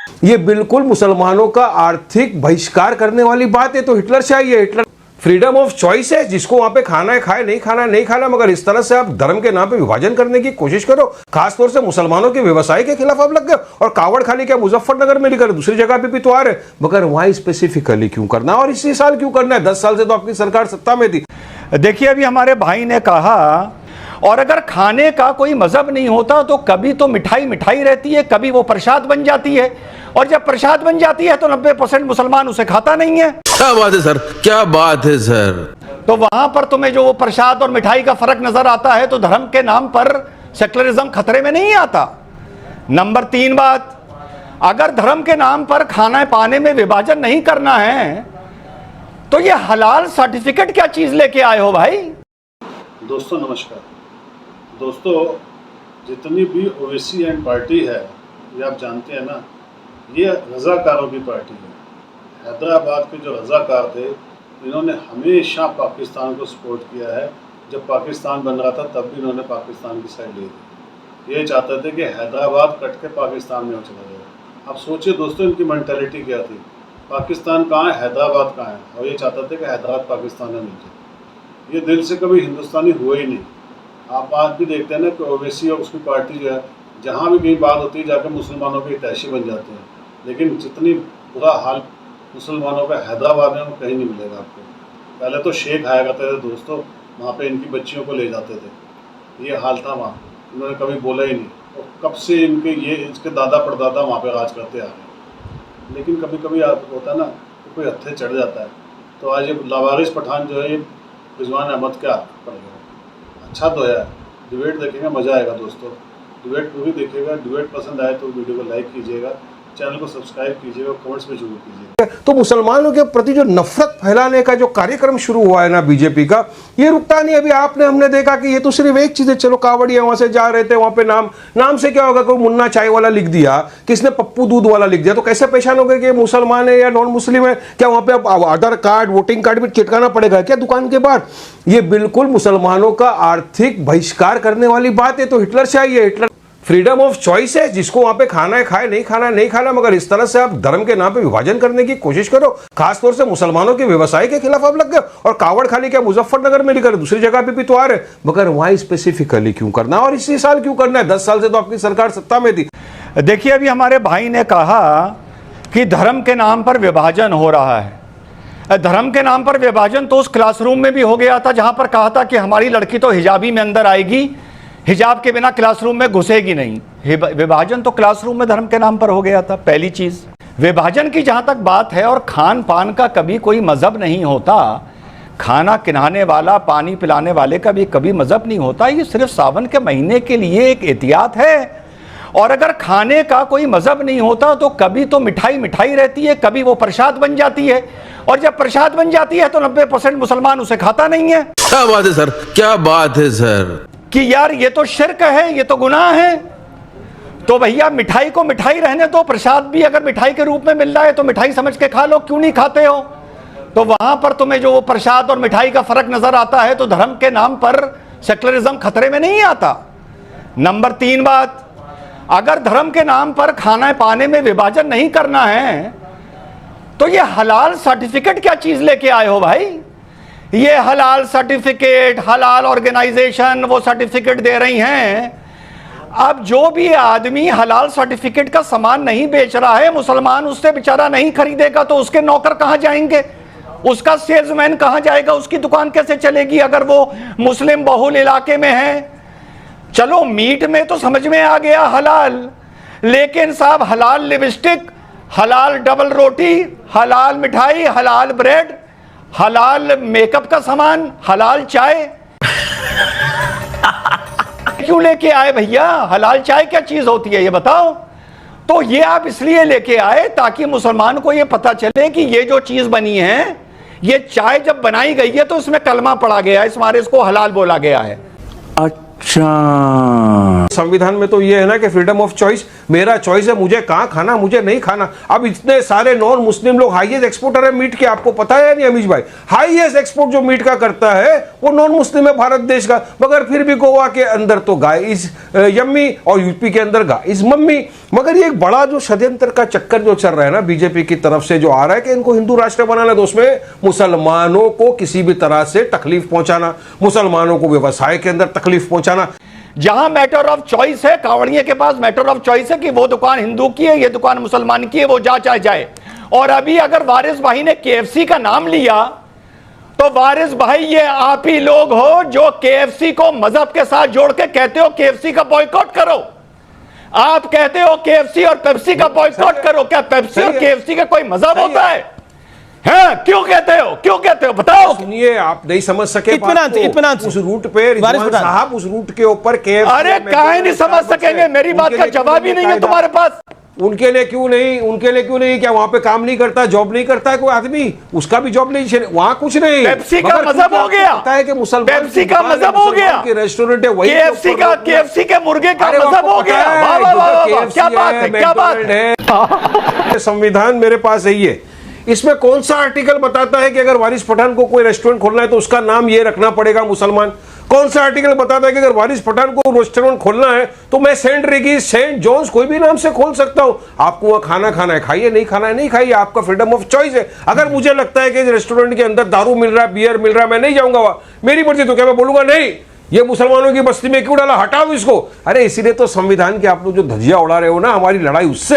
ये बिल्कुल मुसलमानों का आर्थिक बहिष्कार करने वाली बात है। तो हिटलर चाहिए, हिटलर फ्रीडम ऑफ चॉइस है, जिसको वहां पे खाना है खाए, नहीं खाना नहीं खाना, मगर इस तरह से आप धर्म के नाम पे विभाजन करने की कोशिश करो। खासतौर से मुसलमानों के व्यवसाय के खिलाफ आप लग गए। और कावड़ खाली क्या मुजफ्फरनगर में लिखा, दूसरी जगह पे भी तो आ रहे, मगर वहां स्पेसिफिकली क्यों करना, और इसी साल क्यों करना है? 10 साल से तो आपकी सरकार सत्ता में थी। देखिए, अभी हमारे भाई ने कहा, और अगर खाने का कोई मजहब नहीं होता तो कभी तो मिठाई मिठाई रहती है, कभी वो प्रसाद बन जाती है, और जब प्रसाद बन जाती है तो 90% मुसलमान उसे खाता नहीं है। क्या बात है सर, क्या बात है सर। तो वहां पर तुम्हें जो वो प्रसाद और मिठाई का फर्क नजर आता है, तो धर्म के नाम पर सेक्युलरिज्म खतरे में नहीं आता। नंबर 3 बात, अगर धर्म के नाम पर खाना पाने में विभाजन नहीं करना है तो ये हलाल सर्टिफिकेट क्या चीज लेके आए हो भाई? दोस्तों नमस्कार। दोस्तों, जितनी भी ओवैसी एंड पार्टी है, ये आप जानते हैं ना, ये रज़ाकारों की पार्टी है। हैदराबाद के जो रज़ाकार थे, इन्होंने हमेशा पाकिस्तान को सपोर्ट किया है। जब पाकिस्तान बन रहा था तब भी इन्होंने पाकिस्तान की साइड ली थी। ये चाहते थे कि हैदराबाद कट के पाकिस्तान में चला जाए। अब सोचिए दोस्तों, इनकी मेंटालिटी क्या थी। पाकिस्तान कहाँ है, हैदराबाद कहाँ है, और ये चाहते थे कि हैदराबाद पाकिस्तान में मिल जाए। ये दिल से कभी हिंदुस्तानी हुए ही नहीं। आप आज भी देखते हैं ना कि ओवैसी और उसकी पार्टी जो है, जहाँ भी कहीं बात होती है जाकर मुसलमानों के हितैषी बन जाते हैं। लेकिन जितनी बुरा हाल मुसलमानों का हैदराबाद में, वो कहीं नहीं मिलेगा आपको। पहले तो शेख आया करते थे दोस्तों, वहाँ पे इनकी बच्चियों को ले जाते थे। ये हाल था वहाँ, इन्होंने कभी बोला ही नहीं। और कब से इसके दादा परदादा वहाँ पे राज करते आ रहे हैं। लेकिन कभी कभी होता है ना, तो कोई हत्थे चढ़ जाता है। तो आज ये लावारिस पठान जो है, ये रिजवान अहमद के हाथ पड़ गया। अच्छा तो है, डिबेट देखेंगे, मज़ा आएगा दोस्तों। डिबेट पूरी देखिएगा। डिबेट पसंद आए तो वीडियो को लाइक कीजिएगा, चैनल को सब्सक्राइब कीजिएगा, कमेंट्स में जरूर कीजिएगा। तो मुसलमानों के प्रति जो नफरत फैलाने का जो कार्यक्रम शुरू हुआ है ना बीजेपी का, ये रुकता नहीं। अभी हमने देखा कि ये तो सिर्फ एक चीज है, चलो कावड़िया वहां से जा रहे थे, वहां पे नाम से क्या होगा, कोई मुन्ना चाय वाला लिख दिया, किसने पप्पू दूध वाला लिख दिया, तो कैसे पहचानोगे कि मुसलमान है या नॉन मुस्लिम है? क्या वहां पे आधार कार्ड, वोटिंग कार्ड भी चिटकाना पड़ेगा क्या दुकान के बाहर? ये बिल्कुल मुसलमानों का आर्थिक बहिष्कार करने वाली बात है। तो हिटलर चाहिए, हिटलर फ्रीडम ऑफ चॉइस है, जिसको वहां पे खाना है खाए, नहीं खाना नहीं खाना, मगर इस तरह से आप धर्म के नाम पे विभाजन करने की कोशिश करो। खासतौर से मुसलमानों के व्यवसाय के खिलाफ आप लग गए। और कावड़ खाली क्या मुजफ्फरनगर में लिखा, दूसरी जगह पे भी तो आ रहे, मगर वहां स्पेसिफिकली क्यों करना, और इसी साल क्यों करना है? 10 साल से तो आपकी सरकार सत्ता में थी। देखिए, अभी हमारे भाई ने कहा कि धर्म के नाम पर विभाजन हो रहा है। धर्म के नाम पर विभाजन तो उस क्लासरूम में भी हो गया था जहां पर कहा था कि हमारी लड़की तो हिजाबी में अंदर आएगी, हिजाब के बिना क्लासरूम में घुसेगी नहीं। विभाजन तो क्लासरूम में धर्म के नाम पर हो गया था। पहली चीज, विभाजन की जहां तक बात है, और खान पान का कभी कोई मजहब नहीं होता। खाना खिलाने वाला, पानी पिलाने वाले का भी कभी मजहब नहीं होता। ये सिर्फ सावन के महीने के लिए एक एहतियात है। और अगर खाने का कोई मजहब नहीं होता तो कभी तो मिठाई मिठाई रहती है, कभी वो प्रसाद बन जाती है, और जब प्रसाद बन जाती है तो 90% मुसलमान उसे खाता नहीं है। क्या बात है सर, क्या बात है सर, कि यार ये तो शिर्क है, ये तो गुनाह है। तो भैया मिठाई को मिठाई रहने दो, प्रसाद भी अगर मिठाई के रूप में मिल रहा है तो मिठाई समझ के खा लो, क्यों नहीं खाते हो? तो वहां पर तुम्हें जो वो प्रसाद और मिठाई का फर्क नजर आता है, तो धर्म के नाम पर सेक्युलरिज्म खतरे में नहीं आता। नंबर 3 बात, अगर धर्म के नाम पर खाना पाने में विभाजन नहीं करना है तो ये हलाल सर्टिफिकेट क्या चीज लेके आए हो भाई? ये हलाल सर्टिफिकेट, हलाल ऑर्गेनाइजेशन वो सर्टिफिकेट दे रही हैं। अब जो भी आदमी हलाल सर्टिफिकेट का सामान नहीं बेच रहा है, मुसलमान उससे बेचारा नहीं खरीदेगा, तो उसके नौकर कहां जाएंगे? उसका सेल्समैन कहां जाएगा? उसकी दुकान कैसे चलेगी अगर वो मुस्लिम बहुल इलाके में है? चलो मीट में तो समझ में आ गया हलाल, लेकिन साहब हलाल लिपस्टिक, हलाल डबल रोटी, हलाल मिठाई, हलाल ब्रेड, हलाल मेकअप का सामान, हलाल चाय क्यों लेके आए भैया? हलाल चाय क्या चीज होती है ये बताओ। तो ये आप इसलिए लेके आए ताकि मुसलमान को ये पता चले कि ये जो चीज बनी है, ये चाय जब बनाई गई है तो इसमें कलमा पढ़ा गया है, इस मारे इसको हलाल बोला गया है। संविधान में तो ये है ना कि फ्रीडम ऑफ चॉइस, मेरा चॉइस है, मुझे कहाँ खाना मुझे नहीं खाना। अब इतने सारे नॉन मुस्लिम लोग हाईएस्ट एक्सपोर्टर है मीट के, आपको पता है नहीं अमीश भाई? हाईएस्ट एक्सपोर्ट जो मीट का करता है वो नॉन मुस्लिम है भारत देश का, मगर फिर भी गोवा के अंदर तो गाय इज यम्मी और यूपी के अंदर गाय इज मम्मी। मगर ये एक बड़ा जो षड्यंत्र का चक्कर जो चल रहा है ना बीजेपी की तरफ से जो आ रहा है कि इनको हिंदू राष्ट्र बनाना, तो उसमें मुसलमानों को किसी भी तरह से तकलीफ पहुंचाना, मुसलमानों को व्यवसाय के अंदर तकलीफ पहुंचाना। जहां मैटर ऑफ चॉइस है, कावड़िए के पास मैटर ऑफ चॉइस है कि वो दुकान हिंदू की है, ये दुकान मुसलमान की है, वो जा चाहे जाए। और अभी अगर वारिस भाई ने केएफसी का नाम लिया तो वारिस भाई ये आप ही लोग हो जो केएफसी को मजहब के साथ जोड़ के कहते हो केएफसी का बॉयकॉट करो। आप कहते हो केएफसी और पेप्सी का बॉयकॉट करो। क्या पेप्सी और केएफसी का कोई मजहब होता है? क्यों कहते हो, क्यों कहते हो, बताओ। सुनिए, आप नहीं समझ सके इत्मीनान उस रूट पे रिजवान साहब उस रूट के ऊपर अरे काहे नहीं समझ सकेंगे? मेरी बात का जवाब ही नहीं है तुम्हारे पास। उनके लिए क्यों नहीं? क्या वहां पे काम नहीं करता, जॉब नहीं करता है कोई आदमी? उसका भी जॉब नहीं, वहां कुछ नहीं। पेप्सी का मजहब हो गया, पता है कि मुसलमान पेप्सी का मजहब हो गया, रेस्टोरेंट है वही, केएफसी के मुर्गे का मजहब हो गया। क्या बात है, क्या बात है। संविधान मेरे पास यही है, इसमें कौन सा आर्टिकल बताता है कि अगर वारिस पठान को कोई रेस्टोरेंट खोलना है तो उसका नाम ये रखना पड़ेगा मुसलमान? कौन सा आर्टिकल बताता है कि अगर वारिस पठान को रेस्टोरेंट खोलना है तो मैं सेंट रेगिस, सेंट जॉन्स कोई भी नाम से खोल सकता हूं? आपको वहां खाना है खाइए, नहीं खाना है नहीं खाइए, आपका फ्रीडम ऑफ चॉइस है। अगर मुझे लगता है कि रेस्टोरेंट के अंदर दारू मिल रहा है, बियर मिल रहा है, मैं नहीं जाऊंगा वहां, मेरी मर्जी, तो क्या मैं बोलूंगा नहीं ये मुसलमानों की बस्ती में क्यों डाला, हटाओ इसको? अरे इसीलिए तो संविधान के आप लोग जो धज्जियां उड़ा रहे हो ना, हमारी लड़ाई उससे,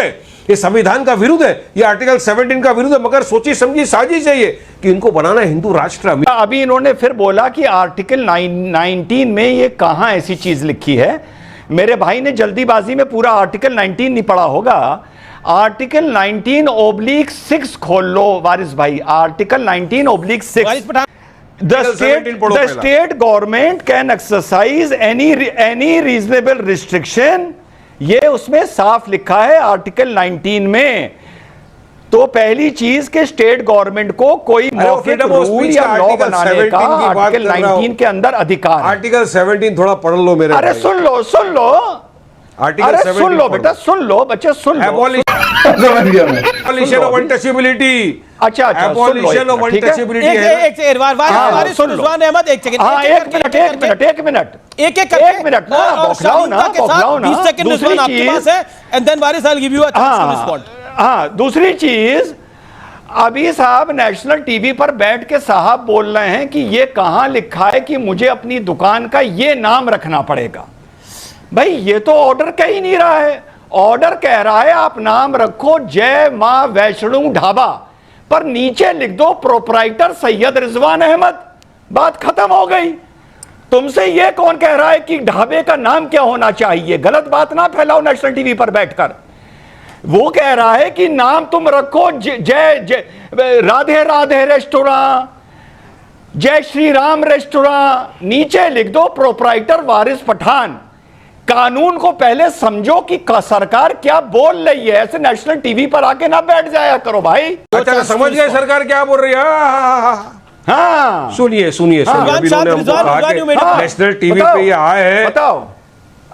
ये संविधान का विरुद्ध है, ये आर्टिकल 17 का विरुद्ध है, मगर सोची समझी साजिश है ये कि इनको बनाना हिंदू राष्ट्र। अभी इन्होंने फिर बोला कि आर्टिकल 19 में ये कहां ऐसी चीज लिखी है। मेरे भाई ने जल्दीबाजी में पूरा आर्टिकल 19 नहीं पढ़ा होगा। आर्टिकल 19/6 खोल लो वारिस भाई, article 19/6। The state government can exercise any reasonable restriction, ये उसमें साफ लिखा है आर्टिकल 19 में। तो पहली चीज के स्टेट गवर्नमेंट को कोई मौखिक रूल या लॉ बनाने का आर्टिकल 19 के अंदर अधिकार। आर्टिकल 17 थोड़ा पढ़ लो मेरे। अरे सुन लो आर्टिकल 17 सुन लो बेटा, सुन लो बच्चे, सुन लो। Abolition of untouchability। अच्छा, Abolition of untouchability है। एक मिनट दूसरी चीज, अभी साहब नेशनल टीवी पर बैठ के साहब बोल रहे हैं कि ये कहां लिखा है कि मुझे अपनी दुकान का ये नाम रखना पड़ेगा। भाई ये तो ऑर्डर कह ही नहीं रहा है। ऑर्डर कह रहा है आप नाम रखो जय मां वैष्णो ढाबा, पर नीचे लिख दो प्रोपराइटर सैयद रिजवान अहमद, बात खत्म हो गई। तुमसे ये कौन कह रहा है कि ढाबे का नाम क्या होना चाहिए? गलत बात ना फैलाओ नेशनल टीवी पर बैठकर। वो कह रहा है कि नाम तुम रखो जय राधे राधे रेस्टोरेंट, जय श्री राम रेस्टोरेंट, नीचे लिख दो प्रोपराइटर वारिस पठान। कानून को पहले समझो कि सरकार क्या बोल रही है। ऐसे नेशनल टीवी पर आके ना बैठ जाया करो भाई। अच्छा, समझ गए सरकार क्या बोल रही है? हाँ सुनिए नेशनल टीवी पे ये आए हैं। बताओ।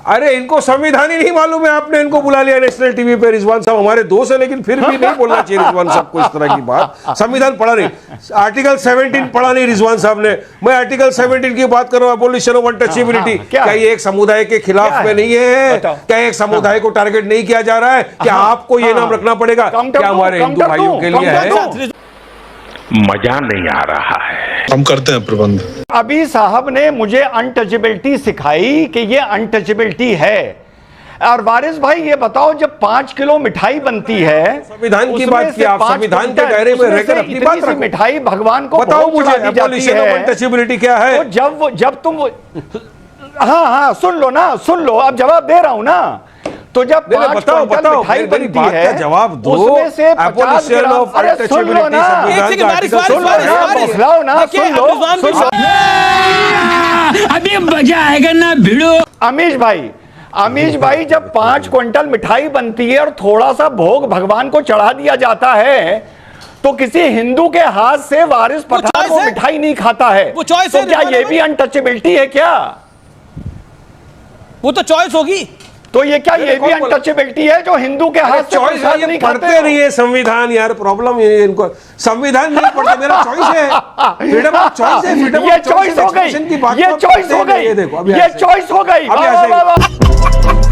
अरे इनको संविधान ही नहीं मालूम है, आपने इनको बुला लिया नेशनल टीवी पे। रिजवान साहब हमारे दोस्त है, लेकिन फिर भी नहीं बोलना चाहिए रिजवान साहब को इस तरह की बात। संविधान पढ़ा नहीं, आर्टिकल 17 पढ़ा नहीं रिजवान साहब ने। मैं आर्टिकल 17 की बात कर रहा हूं, एबॉलिशन ऑफ अनटचेबिलिटी। क्या ये एक समुदाय के खिलाफ में नहीं है? क्या एक समुदाय को टारगेट नहीं किया जा रहा है? क्या आपको ये नाम रखना पड़ेगा? क्या हमारे हिंदू भाइयों के लिए है? मजा नहीं आ रहा है। हम करते हैं प्रबंध। अभी साहब ने मुझे अनटचेबिलिटी सिखाई कि ये अनटचेबिलिटी है। और वारिस भाई ये बताओ, जब 5 किलो मिठाई बनती है, संविधान की बात की आप, संविधान के दायरे में रहकर अपनी बात रखो। मिठाई भगवान को बताओ मुझे एबॉलिशन ऑफ अनटचेबिलिटी क्या है? तो जब तुम हाँ सुन लो, अब जवाब दे रहा हूं ना। तो जब 5 क्विंटल मिठाई बनती है, जवाब दो। उसमें से 50 ग्राम, अरे सुन लो ना, अभी मजा आएगा ना भिड़ो। अमीश भाई जब 5 क्विंटल मिठाई बनती है और थोड़ा सा भोग भगवान को चढ़ा दिया जाता है, तो किसी हिंदू के हाथ से वारिस पठान को मिठाई नहीं खाता है। तो क्या ये भी अनटचेबिलिटी है क्या? वो तो चॉइस होगी। तो ये क्या, ये भी अनटचेबिलिटी है जो हिंदू के हाथ से चॉइस प्रसाद है, ये नहीं पढ़ते खाते हो? नहीं है संविधान यार, प्रॉब्लम ये है इनको, संविधान नहीं पढ़ते, मेरा चॉइस है, फ्रीडम ऑफ चॉइस है, फ्रीडम ये ऑफ चॉइस हो गई, की बात ये तो चॉइस हो गई, ये देखो, ये चॉइस हो गई। अब वाह, ऐसे वाह, वाह, वाह।